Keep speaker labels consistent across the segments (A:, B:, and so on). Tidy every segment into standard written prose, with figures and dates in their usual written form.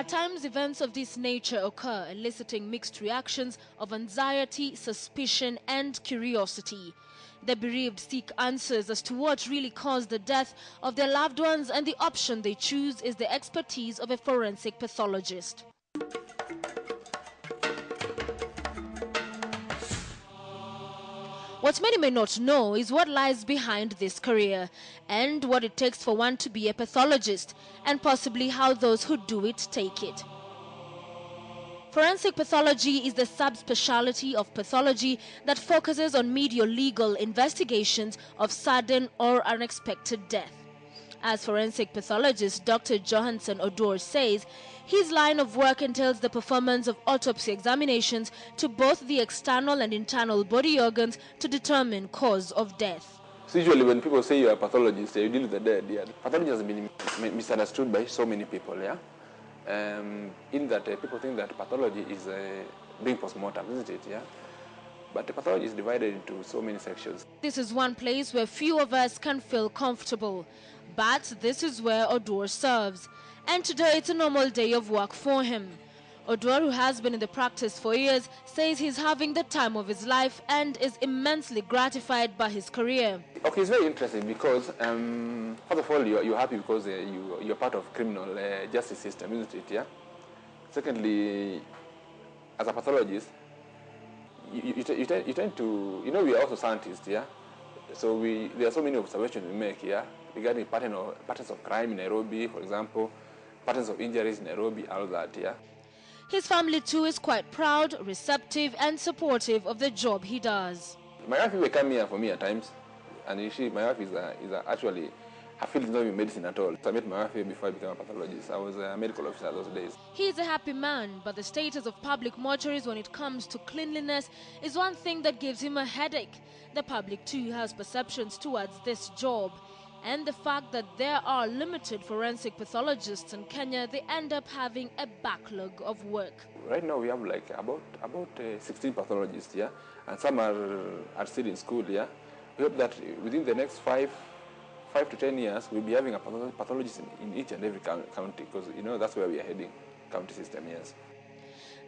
A: At times, events of this nature occur, eliciting mixed reactions of anxiety, suspicion, and curiosity. The bereaved seek answers as to what really caused the death of their loved ones, and the option they choose is the expertise of a forensic pathologist. What many may not know is what lies behind this career and what it takes for one to be a pathologist, and possibly how those who do it take it. Forensic pathology is the subspecialty of pathology that focuses on medio-legal investigations of sudden or unexpected death. As forensic pathologist Dr. Johansen Odor says, his line of work entails the performance of autopsy examinations to both the external and internal body organs to determine cause of death.
B: So usually when people say you're a pathologist, you deal with the dead. Yeah. Pathology has been misunderstood by so many people. Yeah, in that people think that pathology is doing postmortem, isn't it? Yeah. But the pathology is divided into so many sections.
A: This is one place where few of us can feel comfortable. But this is where Odor serves. And today it's a normal day of work for him. Odor, who has been in the practice for years, says he's having the time of his life and is immensely gratified by his career.
B: Okay, it's very interesting because, first of all, you're happy because you're part of criminal justice system, isn't it? Yeah. Secondly, as a pathologist, you tend to, we are also scientists, yeah? So there are so many observations we make here regarding patterns of crime in Nairobi, for example, patterns of injuries in Nairobi, all that, yeah?
A: His family too is quite proud, receptive and supportive of the job he does.
B: My wife will come here for me at times, and my wife is actually, her field is not in medicine at all. So I met my wife here before I became a pathologist. I was a medical officer those days.
A: He is a happy man, but the status of public mortuaries when it comes to cleanliness is one thing that gives him a headache. The public too has perceptions towards this job. And the fact that there are limited forensic pathologists in Kenya, they end up having a backlog of work.
B: Right now we have like about 16 pathologists, yeah, and some are still in school, yeah. We hope that within the next 5 to 10 years we'll be having a pathologist in each and every county, because that's where we are heading, county system, yes.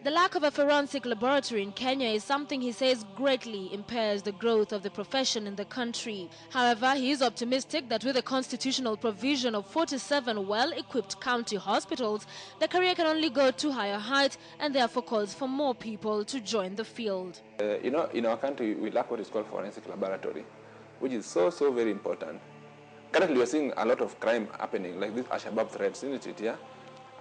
A: The lack of a forensic laboratory in Kenya is something he says greatly impairs the growth of the profession in the country. However, he is optimistic that with the constitutional provision of 47 well-equipped county hospitals, the career can only go to higher heights, and therefore calls for more people to join the field.
B: In our country, we lack what is called forensic laboratory, which is so very important. Currently, we are seeing a lot of crime happening, like this Al-Shabaab threats, isn't it? Yeah.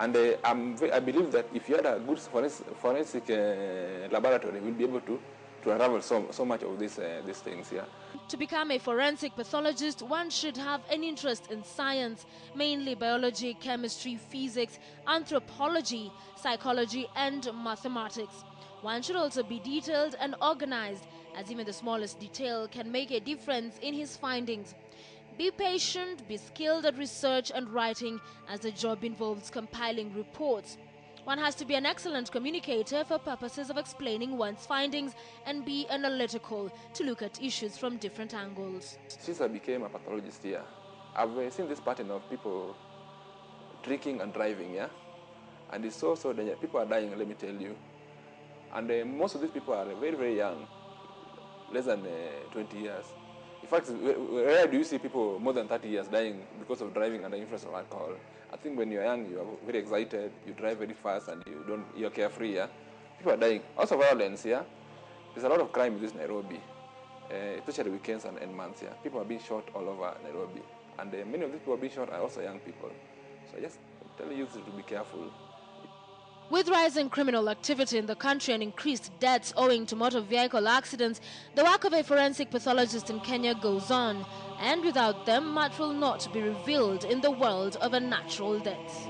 B: And I believe that if you had a good forensic laboratory, we'll be able to unravel so much of these things here.
A: To become a forensic pathologist, one should have an interest in science, mainly biology, chemistry, physics, anthropology, psychology, and mathematics. One should also be detailed and organized, as even the smallest detail can make a difference in his findings. Be patient, be skilled at research and writing, as the job involves compiling reports. One has to be an excellent communicator for purposes of explaining one's findings, and be analytical to look at issues from different angles.
B: Since I became a pathologist here, I've seen this pattern of people drinking and driving, yeah? And it's so dangerous. People are dying, let me tell you. And most of these people are very young, less than 20 years. In fact, where do you see people more than 30 years dying because of driving under influence of alcohol? I think when you're young, you're very excited, you drive very fast, and you're carefree, yeah? People are dying. Also violence, yeah? There's a lot of crime in this Nairobi, especially weekends and months, yeah? People are being shot all over Nairobi. And many of these people being shot are also young people. So I just tell you to be careful.
A: With rising criminal activity in the country and increased deaths owing to motor vehicle accidents, the work of a forensic pathologist in Kenya goes on, and without them, much will not be revealed in the world of unnatural deaths.